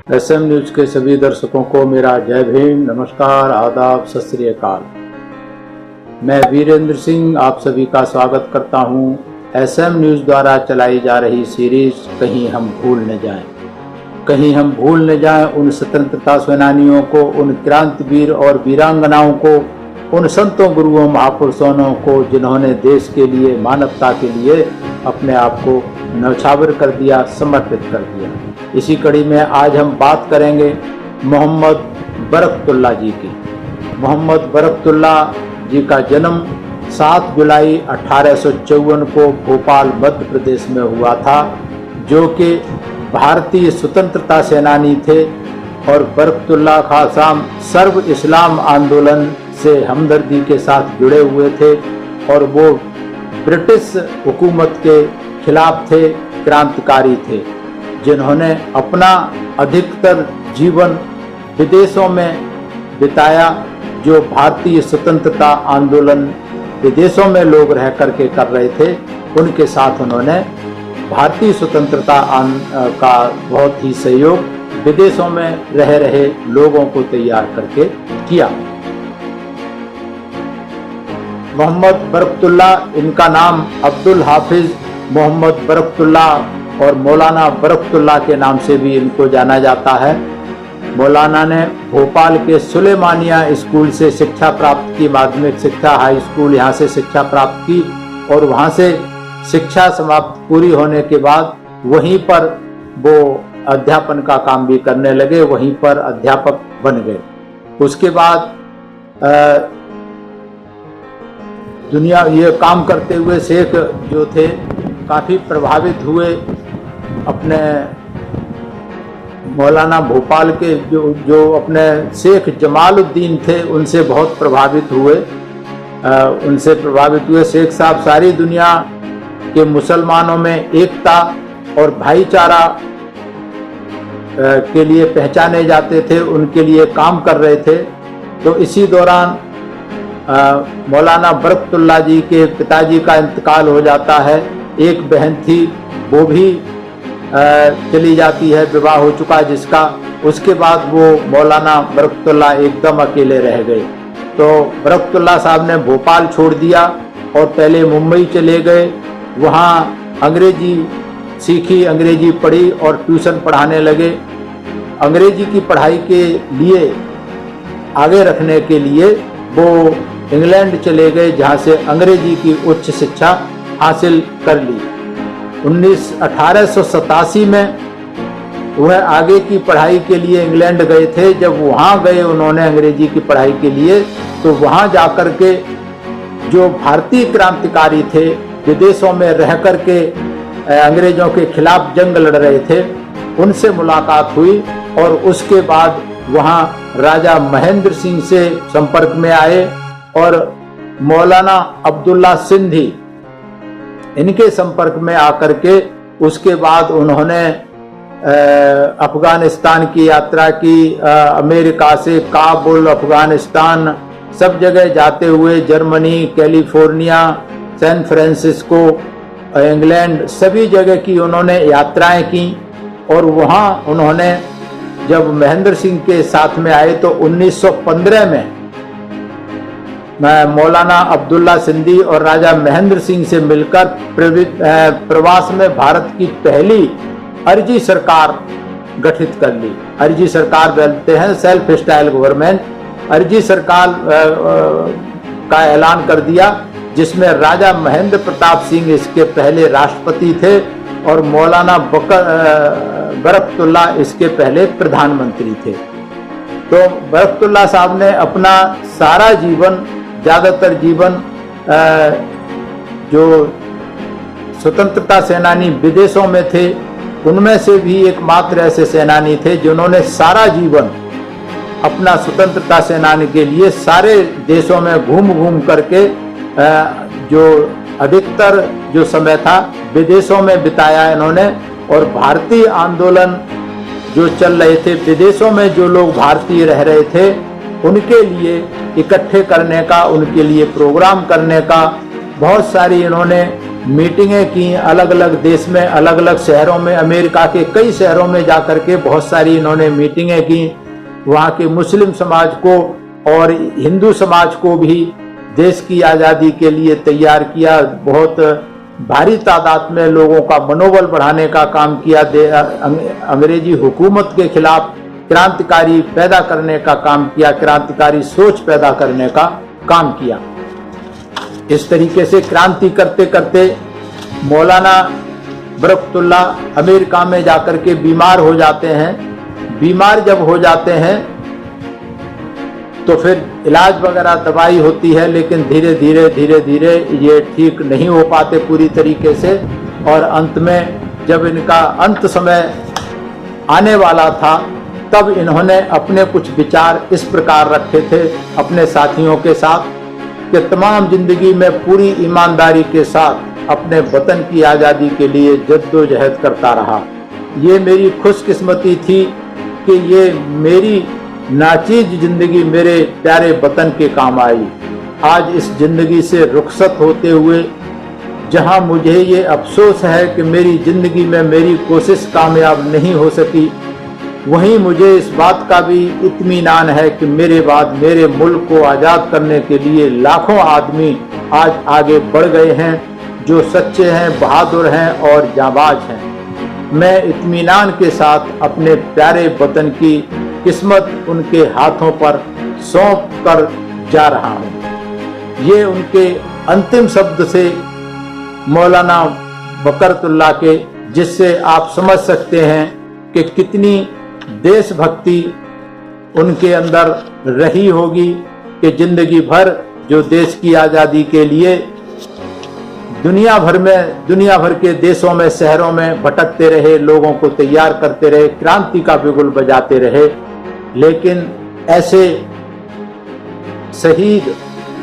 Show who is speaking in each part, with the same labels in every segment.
Speaker 1: SM news के सभी दर्शकों को मेरा जय भीम, नमस्कार, आदाब, सत श्री अकाल। मैं वीरेंद्र सिंह आप सभी का स्वागत करता हूं एसएम न्यूज द्वारा चलाई जा रही सीरीज कहीं हम भूल न जाएं। कहीं हम भूल न जाएं उन स्वतंत्रता सेनानियों को, उन क्रांतिवीर और वीरांगनाओं को, उन संतों, गुरुओं, महापुरुषों को जिन्होंने देश के लिए, मानवता के लिए अपने आप को न्यौछावर कर दिया, समर्पित कर दिया। इसी कड़ी में आज हम बात करेंगे मोहम्मद बरकतुल्लाह जी की। मोहम्मद बरकतुल्लाह जी का जन्म 7 जुलाई 1854 को भोपाल, मध्य प्रदेश में हुआ था, जो कि भारतीय स्वतंत्रता सेनानी थे और बरकतुल्लाह खान सर्व इस्लाम आंदोलन से हमदर्दी के साथ जुड़े हुए थे और वो ब्रिटिश हुकूमत के खिलाफ थे, क्रांतिकारी थे, जिन्होंने अपना अधिकतर जीवन विदेशों में बिताया। जो भारतीय स्वतंत्रता आंदोलन विदेशों में लोग रह करके कर रहे थे, उनके साथ उन्होंने भारतीय स्वतंत्रता का बहुत ही सहयोग विदेशों में रह रहे लोगों को तैयार करके किया। मोहम्मद बरकतुल्लाह, इनका नाम अब्दुल हाफिज मोहम्मद बरकतुल्लाह और मौलाना बरकतुल्लाह के नाम से भी इनको जाना जाता है। मौलाना ने भोपाल के सुलेमानिया स्कूल से शिक्षा प्राप्त की, माध्यमिक शिक्षा, हाई स्कूल यहाँ से शिक्षा प्राप्त की और वहाँ से शिक्षा समाप्त पूरी होने के बाद वहीं पर वो अध्यापन का काम भी करने लगे, वहीं पर अध्यापक बन गए। उसके बाद दुनिया ये काम करते हुए शेख जो थे काफ़ी प्रभावित हुए। अपने मौलाना भोपाल के जो अपने शेख जमालुद्दीन थे उनसे बहुत प्रभावित हुए। शेख साहब सारी दुनिया के मुसलमानों में एकता और भाईचारा के लिए पहचाने जाते थे, उनके लिए काम कर रहे थे। तो इसी दौरान मौलाना बरकतुल्लाह जी के पिताजी का इंतकाल हो जाता है। एक बहन थी, वो भी चली जाती है, विवाह हो चुका जिसका। उसके बाद वो मौलाना बरकतुल्लाह एकदम अकेले रह गए। तो बरकतुल्लाह साहब ने भोपाल छोड़ दिया और पहले मुंबई चले गए। वहाँ अंग्रेजी सीखी, अंग्रेजी पढ़ी और ट्यूशन पढ़ाने लगे। अंग्रेजी की पढ़ाई के लिए, आगे रखने के लिए वो इंग्लैंड चले गए, जहाँ से अंग्रेजी की उच्च शिक्षा हासिल कर ली। 1887 में वह आगे की पढ़ाई के लिए इंग्लैंड गए थे। जब वहाँ गए उन्होंने अंग्रेजी की पढ़ाई के लिए, तो वहाँ जाकर के जो भारतीय क्रांतिकारी थे, विदेशों में रह कर के अंग्रेजों के खिलाफ जंग लड़ रहे थे, उनसे मुलाकात हुई और उसके बाद वहाँ राजा महेंद्र सिंह से संपर्क में आए और मौलाना अब्दुल्ला सिंधी इनके संपर्क में आकर के उसके बाद उन्होंने अफगानिस्तान की यात्रा की। अमेरिका से काबुल, अफगानिस्तान, सब जगह जाते हुए Germany, California, San Francisco, England, सभी जगह की उन्होंने यात्राएं की। और वहाँ उन्होंने जब महेंद्र सिंह के साथ में आए तो 1915 में मौलाना अब्दुल्ला सिंधी और राजा महेंद्र सिंह से मिलकर प्रवास में भारत की पहली अर्जी सरकार गठित कर ली। अर्जी सरकार बोलते हैं, सेल्फ स्टाइल गवर्नमेंट। अर्जी सरकार का ऐलान कर दिया, जिसमें राजा महेंद्र प्रताप सिंह इसके पहले राष्ट्रपति थे और मौलाना बरकतुल्लाह इसके पहले प्रधानमंत्री थे। तो बरकतुल्लाह साहब ने अपना सारा जीवन, ज़्यादातर जीवन, जो स्वतंत्रता सेनानी विदेशों में थे उनमें से भी एकमात्र ऐसे सेनानी थे जिन्होंने सारा जीवन अपना स्वतंत्रता सेनानी के लिए सारे देशों में घूम घूम करके जो अधिकतर जो समय था विदेशों में बिताया इन्होंने। और भारतीय आंदोलन जो चल रहे थे, विदेशों में जो लोग भारतीय रह रहे थे, उनके लिए इकट्ठे करने का, उनके लिए प्रोग्राम करने का बहुत सारी इन्होंने मीटिंगें की अलग अलग देश में, अलग अलग शहरों में, अमेरिका के कई शहरों में जाकर के बहुत सारी इन्होंने मीटिंगें की। वहाँ के मुस्लिम समाज को और हिंदू समाज को भी देश की आज़ादी के लिए तैयार किया। बहुत भारी तादाद में लोगों का मनोबल बढ़ाने का काम किया। अंग्रेजी हुकूमत के खिलाफ क्रांतिकारी पैदा करने का काम किया, क्रांतिकारी सोच पैदा करने का काम किया। इस तरीके से क्रांति करते करते मौलाना बरकतुल्लाह अमेरिका में जाकर के बीमार हो जाते हैं। बीमार जब हो जाते हैं तो फिर इलाज वगैरह दवाई होती है, लेकिन धीरे धीरे ये ठीक नहीं हो पाते पूरी तरीके से। और अंत में जब इनका अंत समय आने वाला था, तब इन्होंने अपने कुछ विचार इस प्रकार रखे थे अपने साथियों के साथ कि तमाम जिंदगी में पूरी ईमानदारी के साथ अपने वतन की आज़ादी के लिए जद्दोजहद करता रहा। ये मेरी खुशकिस्मती थी कि ये मेरी नाचीज जिंदगी मेरे प्यारे वतन के काम आई। आज इस जिंदगी से रुखसत होते हुए जहां मुझे ये अफसोस है कि मेरी जिंदगी में मेरी कोशिश कामयाब नहीं हो सकी, वहीं मुझे इस बात का भी इत्मीनान है कि मेरे बाद मेरे मुल्क को आज़ाद करने के लिए लाखों आदमी आज आगे बढ़ गए हैं, जो सच्चे हैं, बहादुर हैं और जाबाज हैं। मैं इत्मीनान के साथ अपने प्यारे वतन की किस्मत उनके हाथों पर सौंप कर जा रहा हूँ। ये उनके अंतिम शब्द से मौलाना बरकतुल्लाह के, जिससे आप समझ सकते हैं कि कितनी देशभक्ति उनके अंदर रही होगी कि जिंदगी भर जो देश की आज़ादी के लिए दुनिया भर के देशों में, शहरों में भटकते रहे, लोगों को तैयार करते रहे, क्रांति का बिगुल बजाते रहे। लेकिन ऐसे शहीद,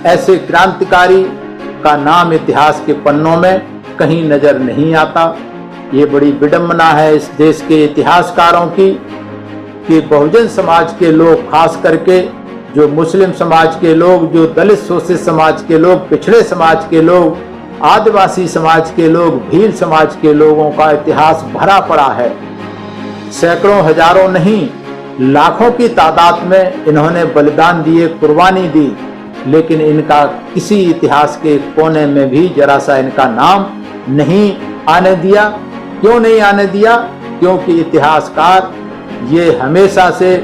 Speaker 1: ऐसे क्रांतिकारी का नाम इतिहास के पन्नों में कहीं नजर नहीं आता। ये बड़ी विडंबना है इस देश के इतिहासकारों की कि बहुजन समाज के लोग, खास करके जो मुस्लिम समाज के लोग, जो दलित शोषित समाज के लोग, पिछड़े समाज के लोग, आदिवासी समाज के लोग, भील समाज के लोगों का इतिहास भरा पड़ा है। सैकड़ों, हजारों नहीं, लाखों की तादाद में इन्होंने बलिदान दिए, कुर्बानी दी, लेकिन इनका किसी इतिहास के कोने में भी जरा सा इनका नाम नहीं आने दिया। क्यों नहीं आने दिया? क्योंकि इतिहासकार ये हमेशा से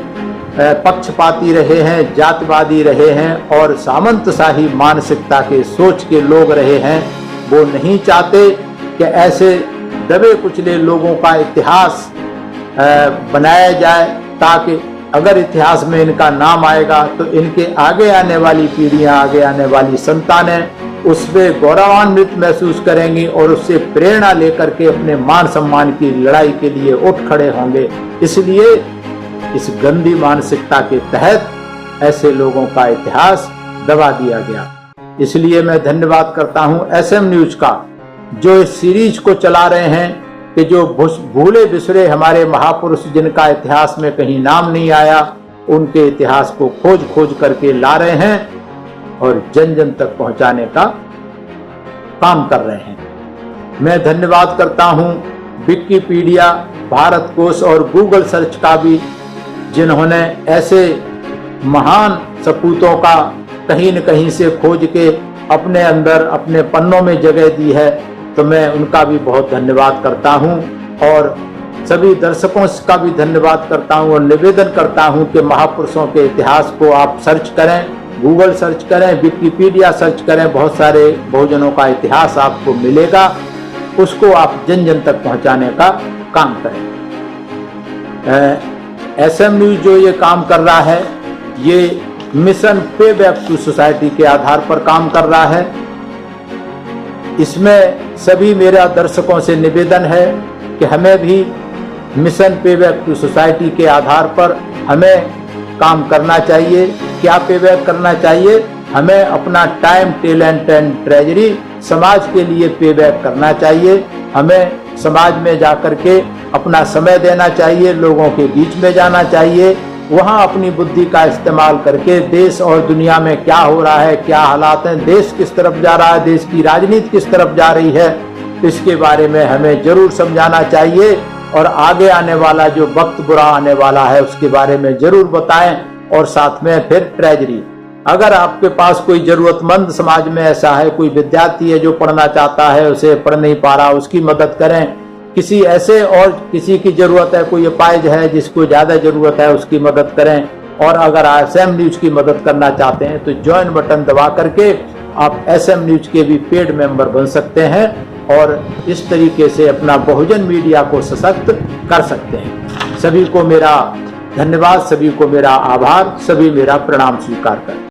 Speaker 1: पक्षपाती रहे हैं, जातिवादी रहे हैं और सामंतशाही मानसिकता के सोच के लोग रहे हैं। वो नहीं चाहते कि ऐसे दबे कुचले लोगों का इतिहास बनाया जाए, ताकि अगर इतिहास में इनका नाम आएगा तो इनके आगे आने वाली पीढ़ियां, आगे आने वाली संतानें उसमें गौरवान्वित महसूस करेंगी और उससे प्रेरणा लेकर के अपने मान सम्मान की लड़ाई के लिए उठ खड़े होंगे। इसलिए इस गंदी मानसिकता के तहत ऐसे लोगों का इतिहास दबा दिया गया। इसलिए मैं धन्यवाद करता हूं SM न्यूज का, जो इस सीरीज को चला रहे हैं कि जो भूले बिसरे हमारे महापुरुष जिनका इतिहास में कहीं नाम नहीं आया, उनके इतिहास को खोज करके ला रहे हैं और जन जन तक पहुंचाने का काम कर रहे हैं। मैं धन्यवाद करता हूं विकिपीडिया, भारत कोश और गूगल सर्च का भी, जिन्होंने ऐसे महान सपूतों का कहीं न कहीं से खोज के अपने अंदर, अपने पन्नों में जगह दी है। तो मैं उनका भी बहुत धन्यवाद करता हूं और सभी दर्शकों का भी धन्यवाद करता हूं और निवेदन करता हूं कि महापुरुषों के इतिहास को आप सर्च करें, गूगल सर्च करें, विकिपीडिया सर्च करें, बहुत सारे बहुजनों का इतिहास आपको मिलेगा। उसको आप जन जन तक पहुंचाने का काम करें। SM न्यूज जो ये काम कर रहा है, ये मिशन पे बैक टू सोसाइटी के आधार पर काम कर रहा है। इसमें सभी मेरा दर्शकों से निवेदन है कि हमें भी मिशन पे बैक टू सोसाइटी के आधार पर हमें काम करना चाहिए। क्या पे बैक करना चाहिए? हमें अपना टाइम, टैलेंट एंड ट्रेजरी समाज के लिए पे बैक करना चाहिए। हमें समाज में जाकर के अपना समय देना चाहिए, लोगों के बीच में जाना चाहिए, वहाँ अपनी बुद्धि का इस्तेमाल करके देश और दुनिया में क्या हो रहा है, क्या हालात हैं, देश किस तरफ जा रहा है, देश की राजनीति किस तरफ जा रही है, इसके बारे में हमें जरूर समझाना चाहिए और आगे आने वाला जो वक्त बुरा आने वाला है उसके बारे में जरूर बताएं। और साथ में फिर ट्रेजरी, अगर आपके पास कोई जरूरतमंद समाज में ऐसा है, कोई विद्यार्थी है जो पढ़ना चाहता है, उसे पढ़ नहीं पा रहा, उसकी मदद करें। किसी ऐसे और किसी की जरूरत है, कोई अपाहिज है जिसको ज्यादा जरूरत है, उसकी मदद करें। और अगर एसएम न्यूज की मदद करना चाहते हैं तो ज्वाइन बटन दबा करके आप एसएम न्यूज के भी पेड मेंबर बन सकते हैं और इस तरीके से अपना बहुजन मीडिया को सशक्त कर सकते हैं। सभी को मेरा धन्यवाद, सभी को मेरा आभार, सभी मेरा प्रणाम स्वीकार करें।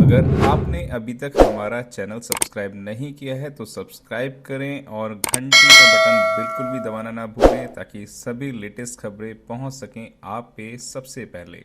Speaker 2: अगर आपने अभी तक हमारा चैनल सब्सक्राइब नहीं किया है तो सब्सक्राइब करें और घंटी का बटन बिल्कुल भी दबाना ना भूलें ताकि सभी लेटेस्ट खबरें पहुंच सकें आप पे सबसे पहले।